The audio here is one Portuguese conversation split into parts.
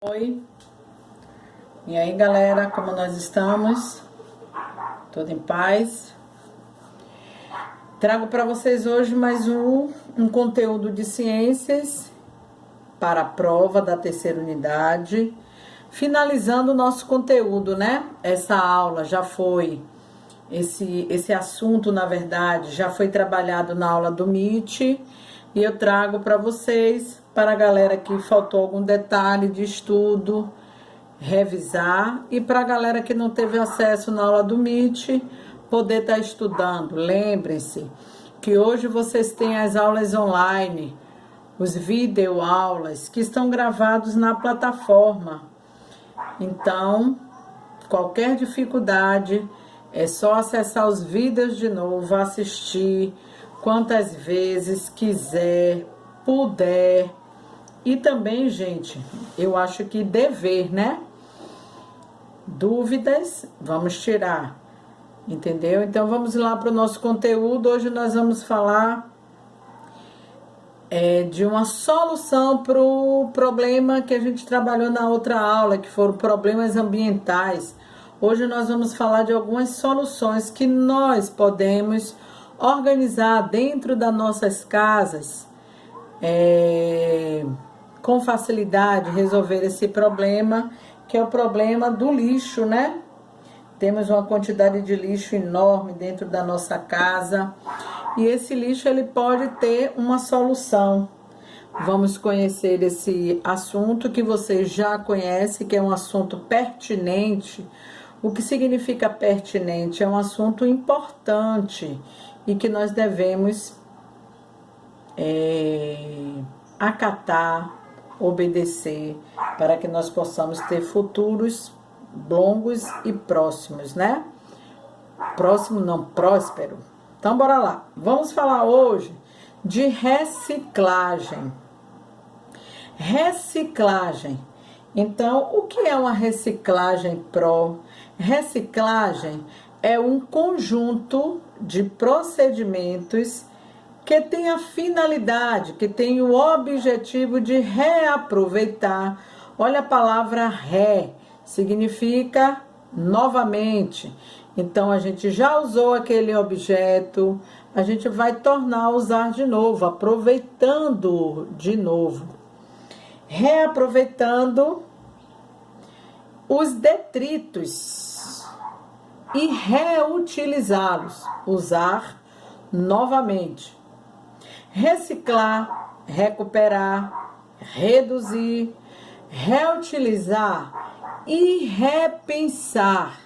Oi, e aí galera, como nós estamos? Tudo em paz? Trago para vocês hoje mais um conteúdo de ciências para a prova da terceira unidade. Finalizando o nosso conteúdo, né? Essa aula já foi, esse assunto na verdade já foi trabalhado na aula do MIT. E eu trago para vocês, para a galera que faltou algum detalhe de estudo, revisar, e para a galera que não teve acesso na aula do MIT, poder estar estudando. Lembrem-se que hoje vocês têm as aulas online, os videoaulas que estão gravados na plataforma. Então, qualquer dificuldade, é só acessar os vídeos de novo, assistir quantas vezes quiser, puder. E também, gente, eu acho que dever, né? Dúvidas, vamos tirar, entendeu? Então vamos lá para o nosso conteúdo. Hoje nós vamos falar de uma solução para o problema que a gente trabalhou na outra aula, que foram problemas ambientais. Hoje nós vamos falar de algumas soluções que nós podemos organizar dentro das nossas casas, com facilidade, resolver esse problema, que é o problema do lixo, né? Temos uma quantidade de lixo enorme dentro da nossa casa e esse lixo ele pode ter uma solução. Vamos conhecer esse assunto que vocês já conhecem, que é um assunto pertinente. O que significa pertinente? É um assunto importante e que nós devemos acatar, obedecer, para que nós possamos ter futuros longos e próximos, né? Próximo não, próspero. Então bora lá. Vamos falar hoje de reciclagem. Reciclagem. Então, o que é uma reciclagem pro? Reciclagem é um conjunto de procedimentos que tem a finalidade, que tem o objetivo de reaproveitar. Olha a palavra ré, significa novamente. Então, a gente já usou aquele objeto, a gente vai tornar a usar de novo, aproveitando de novo. Reaproveitando os detritos e reutilizá-los, usar novamente. Reciclar, recuperar, reduzir, reutilizar e repensar.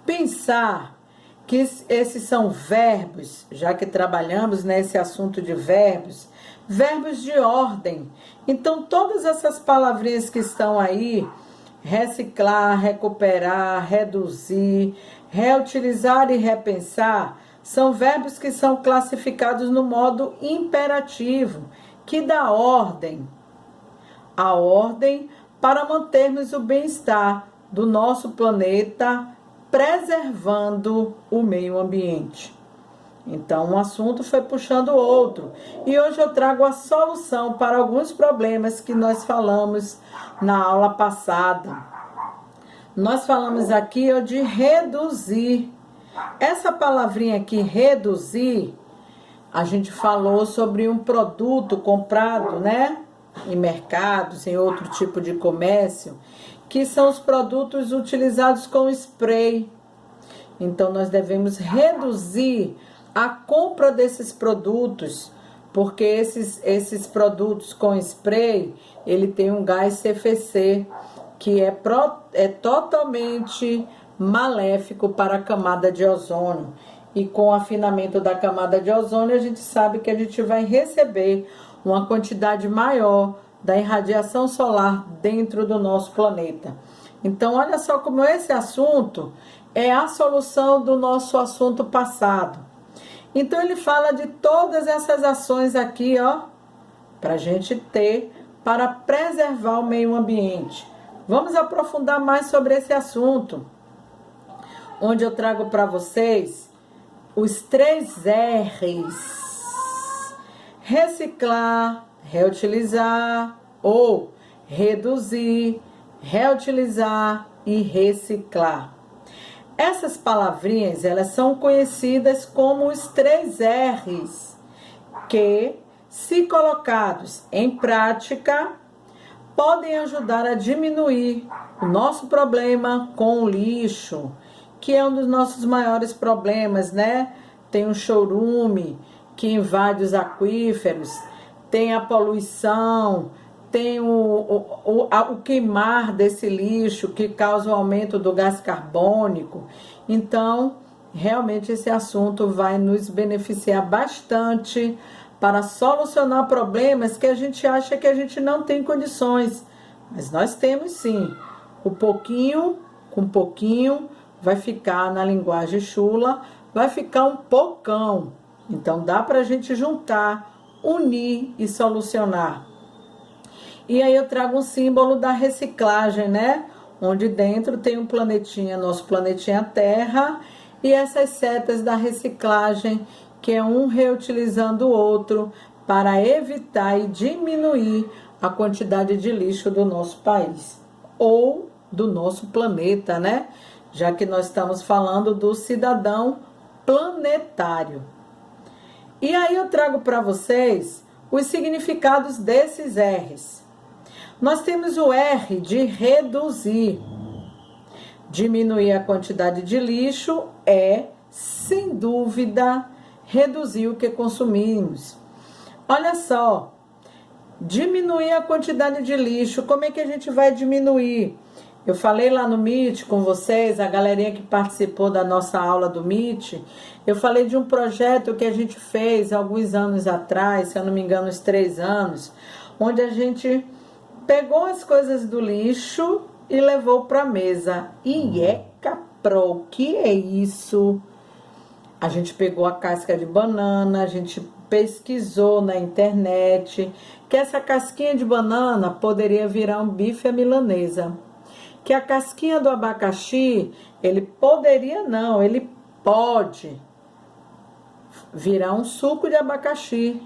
Pensar, que esses são verbos, já que trabalhamos nesse assunto de verbos, verbos de ordem. Então, todas essas palavrinhas que estão aí, reciclar, recuperar, reduzir, reutilizar e repensar, são verbos que são classificados no modo imperativo, que dá ordem. A ordem para mantermos o bem-estar do nosso planeta, preservando o meio ambiente. Então, um assunto foi puxando o outro. E hoje eu trago a solução para alguns problemas que nós falamos na aula passada. Nós falamos aqui de reduzir. Essa palavrinha aqui, reduzir, a gente falou sobre um produto comprado, né? Em mercados, em outro tipo de comércio, que são os produtos utilizados com spray. Então, nós devemos reduzir a compra desses produtos, porque esses produtos com spray, ele tem um gás CFC, que é totalmente maléfico para a camada de ozônio. E com o afinamento da camada de ozônio, a gente sabe que a gente vai receber uma quantidade maior da irradiação solar dentro do nosso planeta. Então, olha só como esse assunto é a solução do nosso assunto passado. Então, ele fala de todas essas ações aqui, para a gente ter, para preservar o meio ambiente. Vamos aprofundar mais sobre esse assunto, onde eu trago para vocês os 3 R's: reciclar, reutilizar ou reduzir, reutilizar e reciclar. Essas palavrinhas, elas são conhecidas como os 3 R's, que, se colocados em prática, podem ajudar a diminuir o nosso problema com o lixo, que é um dos nossos maiores problemas, né? Tem o chorume, que invade os aquíferos, tem a poluição, tem o queimar desse lixo, que causa o aumento do gás carbônico. Então, realmente esse assunto vai nos beneficiar bastante para solucionar problemas que a gente acha que a gente não tem condições. Mas nós temos sim. O pouquinho com pouquinho vai ficar, na linguagem chula, vai ficar um pocão. Então dá para a gente juntar, unir e solucionar. E aí eu trago um símbolo da reciclagem, né? Onde dentro tem um planetinha, nosso planetinha Terra, e essas setas da reciclagem, que é um reutilizando o outro para evitar e diminuir a quantidade de lixo do nosso país ou do nosso planeta, né? Já que nós estamos falando do cidadão planetário. E aí eu trago para vocês os significados desses R's. Nós temos o R de reduzir. Diminuir a quantidade de lixo é, sem dúvida, reduzir o que consumimos. Olha só, diminuir a quantidade de lixo. Como é que a gente vai diminuir? Eu falei lá no Meet com vocês, a galerinha que participou da nossa aula do Meet, eu falei de um projeto que a gente fez alguns anos atrás, se eu não me engano, uns 3 anos, onde a gente pegou as coisas do lixo e levou para a mesa. O que é isso? A gente pegou a casca de banana, a gente pesquisou na internet que essa casquinha de banana poderia virar um bife à milanesa. Que a casquinha do abacaxi, ele pode virar um suco de abacaxi.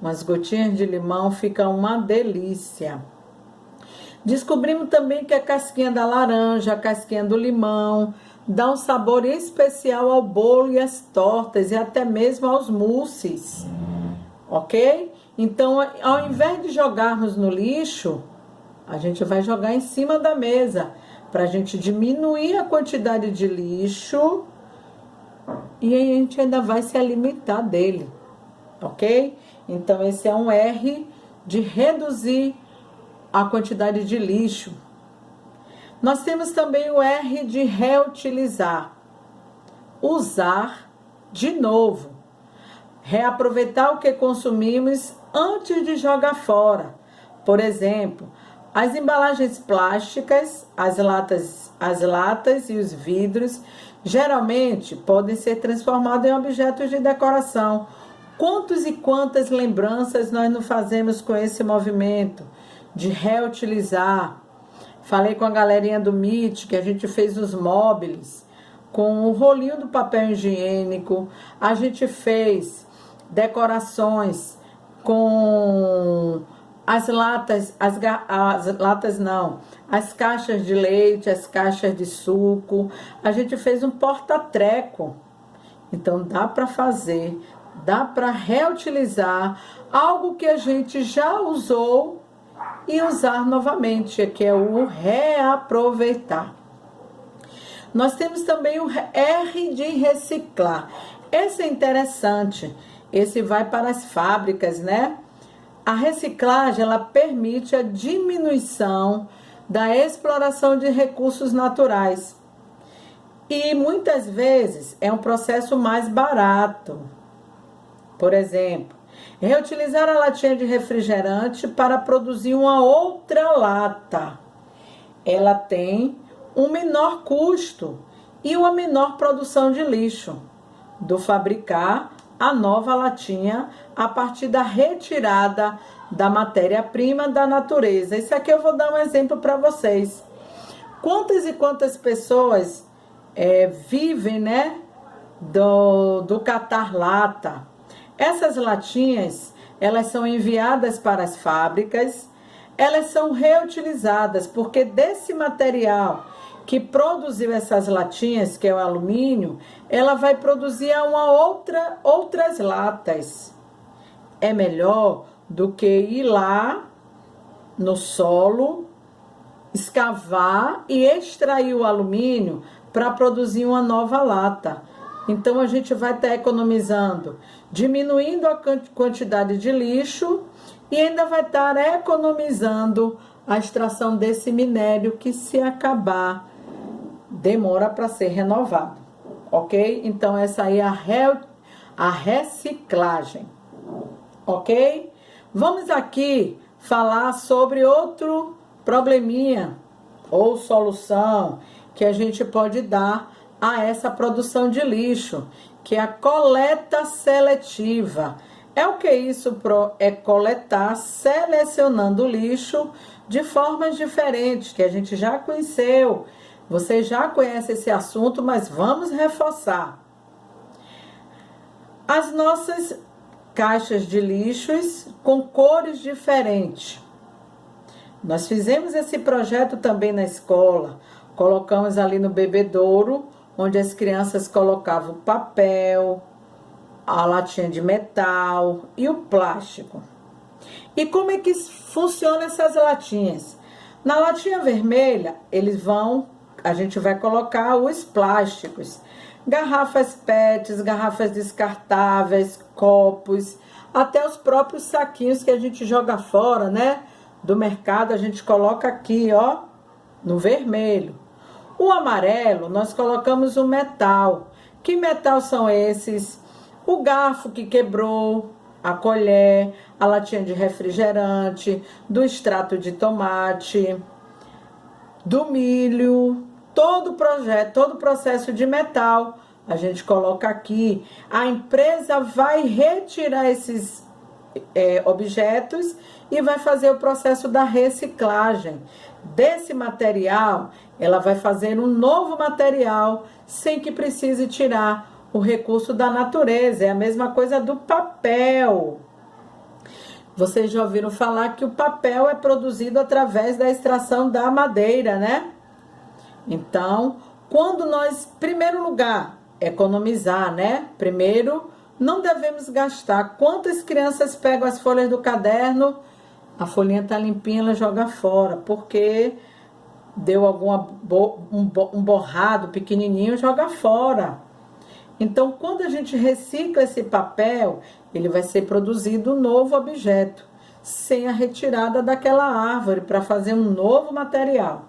Umas gotinhas de limão, fica uma delícia. Descobrimos também que a casquinha da laranja, a casquinha do limão, dá um sabor especial ao bolo e às tortas e até mesmo aos mousses, ok? Então, ao invés de jogarmos no lixo, a gente vai jogar em cima da mesa, para a gente diminuir a quantidade de lixo e a gente ainda vai se alimentar dele, ok? Então, esse é um R de reduzir a quantidade de lixo. Nós temos também o R de reutilizar. Usar de novo. Reaproveitar o que consumimos antes de jogar fora. Por exemplo, as embalagens plásticas, as latas e os vidros, geralmente podem ser transformados em objetos de decoração. Quantos e quantas lembranças nós não fazemos com esse movimento de reutilizar? Falei com a galerinha do Meet que a gente fez os móveis com o rolinho do papel higiênico, a gente fez decorações com as caixas de leite, as caixas de suco, a gente fez um porta-treco. Então dá para fazer, dá para reutilizar algo que a gente já usou e usar novamente, que é o reaproveitar. Nós temos também o R de reciclar. Esse é interessante. Esse vai para as fábricas, né? A reciclagem, ela permite a diminuição da exploração de recursos naturais. E muitas vezes é um processo mais barato. Por exemplo, reutilizar a latinha de refrigerante para produzir uma outra lata. Ela tem um menor custo e uma menor produção de lixo do fabricar a nova latinha a partir da retirada da matéria-prima da natureza. Isso aqui eu vou dar um exemplo para vocês. Quantas e quantas pessoas vivem, né, do catar lata? Essas latinhas, elas são enviadas para as fábricas, elas são reutilizadas, porque desse material que produziu essas latinhas, que é o alumínio, ela vai produzir outras latas. É melhor do que ir lá no solo, escavar e extrair o alumínio para produzir uma nova lata. Então a gente vai estar economizando, diminuindo a quantidade de lixo e ainda vai estar economizando a extração desse minério que, se acabar, demora para ser renovado, ok? Então essa aí é a reciclagem, ok? Vamos aqui falar sobre outro probleminha ou solução que a gente pode dar a essa produção de lixo, que é a coleta seletiva. É o que isso é coletar, selecionando o lixo de formas diferentes, que a gente já conheceu. Você já conhece esse assunto, mas vamos reforçar. As nossas caixas de lixos com cores diferentes. Nós fizemos esse projeto também na escola. Colocamos ali no bebedouro, onde as crianças colocavam o papel, a latinha de metal e o plástico. E como é que funcionam essas latinhas? Na latinha vermelha, a gente vai colocar os plásticos. Garrafas PETs, garrafas descartáveis, copos, até os próprios saquinhos que a gente joga fora, né? Do mercado, a gente coloca aqui, ó, no vermelho. O amarelo, nós colocamos o metal. Que metal são esses? O garfo que quebrou, a colher, a latinha de refrigerante, do extrato de tomate, do milho, todo o processo de metal, a gente coloca aqui. A empresa vai retirar esses objetos e vai fazer o processo da reciclagem. Desse material, ela vai fazer um novo material sem que precise tirar o recurso da natureza. É a mesma coisa do papel. Vocês já ouviram falar que o papel é produzido através da extração da madeira, né? Então, quando nós, em primeiro lugar, economizar, né? Primeiro, não devemos gastar. Quantas crianças pegam as folhas do caderno, a folhinha tá limpinha, ela joga fora, porque deu um borrado pequenininho, joga fora. Então, quando a gente recicla esse papel, ele vai ser produzido um novo objeto, sem a retirada daquela árvore, para fazer um novo material.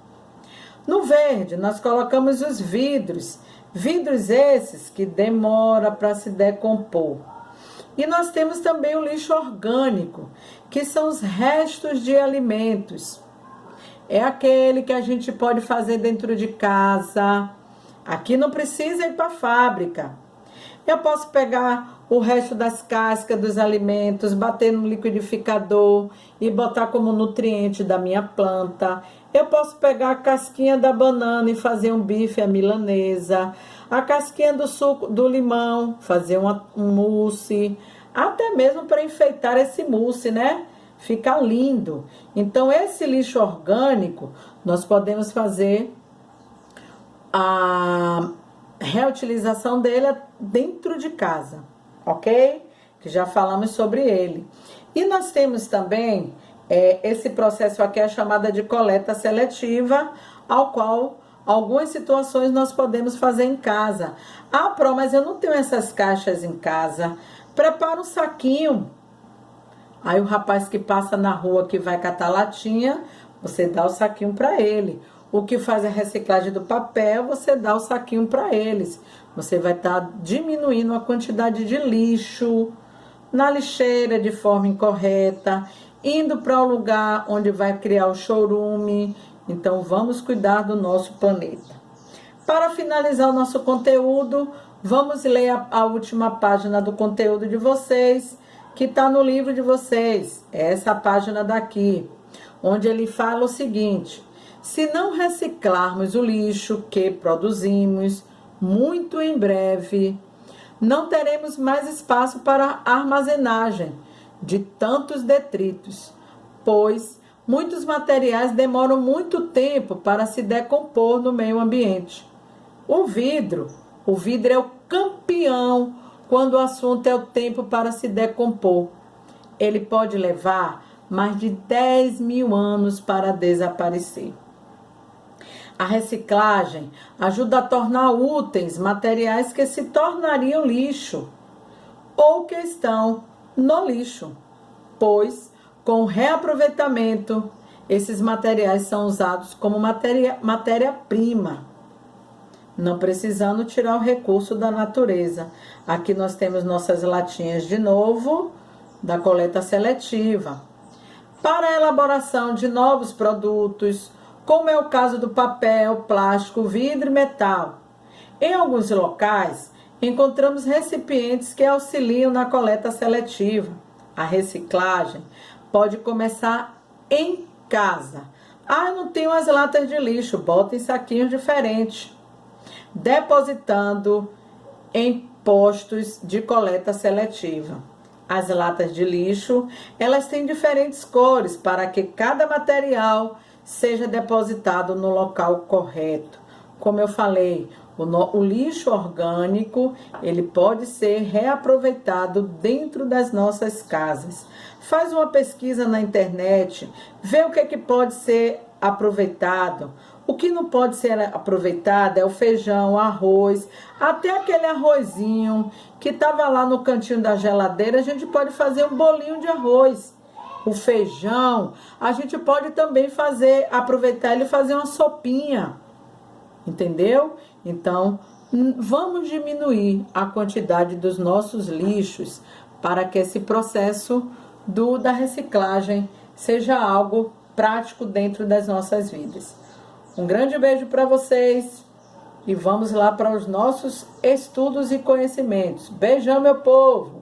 No verde, nós colocamos os vidros. Vidros esses que demora para se decompor. E nós temos também o lixo orgânico, que são os restos de alimentos. É aquele que a gente pode fazer dentro de casa. Aqui não precisa ir para a fábrica. Eu posso pegar o resto das cascas dos alimentos, bater no liquidificador e botar como nutriente da minha planta. Eu posso pegar a casquinha da banana e fazer um bife à milanesa. A casquinha do suco do limão, fazer um mousse. Até mesmo para enfeitar esse mousse, né? Fica lindo. Então, esse lixo orgânico, nós podemos fazer a reutilização dele dentro de casa, ok? Que já falamos sobre ele. E nós temos também esse processo aqui, é chamada de coleta seletiva, ao qual algumas situações nós podemos fazer em casa. Ah, Pro, mas eu não tenho essas caixas em casa. Prepara um saquinho. Aí o rapaz que passa na rua, que vai catar latinha, você dá o saquinho para ele. O que faz a reciclagem do papel, você dá o saquinho para eles. Você vai estar diminuindo a quantidade de lixo na lixeira de forma incorreta, indo para o lugar onde vai criar o chorume. Então, vamos cuidar do nosso planeta. Para finalizar o nosso conteúdo, vamos ler a última página do conteúdo de vocês, que está no livro de vocês. É essa página daqui, onde ele fala o seguinte: se não reciclarmos o lixo que produzimos, muito em breve, não teremos mais espaço para armazenagem de tantos detritos, pois muitos materiais demoram muito tempo para se decompor no meio ambiente. O vidro é o campeão quando o assunto é o tempo para se decompor. Ele pode levar mais de 10.000 anos para desaparecer. A reciclagem ajuda a tornar úteis materiais que se tornariam lixo ou que estão no lixo, pois, com o reaproveitamento, esses materiais são usados como matéria-prima, não precisando tirar o recurso da natureza. Aqui nós temos nossas latinhas de novo, da coleta seletiva. Para a elaboração de novos produtos, como é o caso do papel, plástico, vidro e metal. Em alguns locais, encontramos recipientes que auxiliam na coleta seletiva. A reciclagem pode começar em casa. Eu não tenho as latas de lixo, bota em saquinhos diferentes. Depositando em postos de coleta seletiva. As latas de lixo, elas têm diferentes cores para que cada material seja depositado no local correto. Como eu falei, o lixo orgânico, ele pode ser reaproveitado dentro das nossas casas. Faz uma pesquisa na internet, vê o que pode ser aproveitado. O que não pode ser aproveitado é o feijão, o arroz, até aquele arrozinho que estava lá no cantinho da geladeira, a gente pode fazer um bolinho de arroz. O feijão, a gente pode também aproveitar ele e fazer uma sopinha, entendeu? Então, vamos diminuir a quantidade dos nossos lixos para que esse processo da reciclagem seja algo prático dentro das nossas vidas. Um grande beijo para vocês e vamos lá para os nossos estudos e conhecimentos. Beijão, meu povo!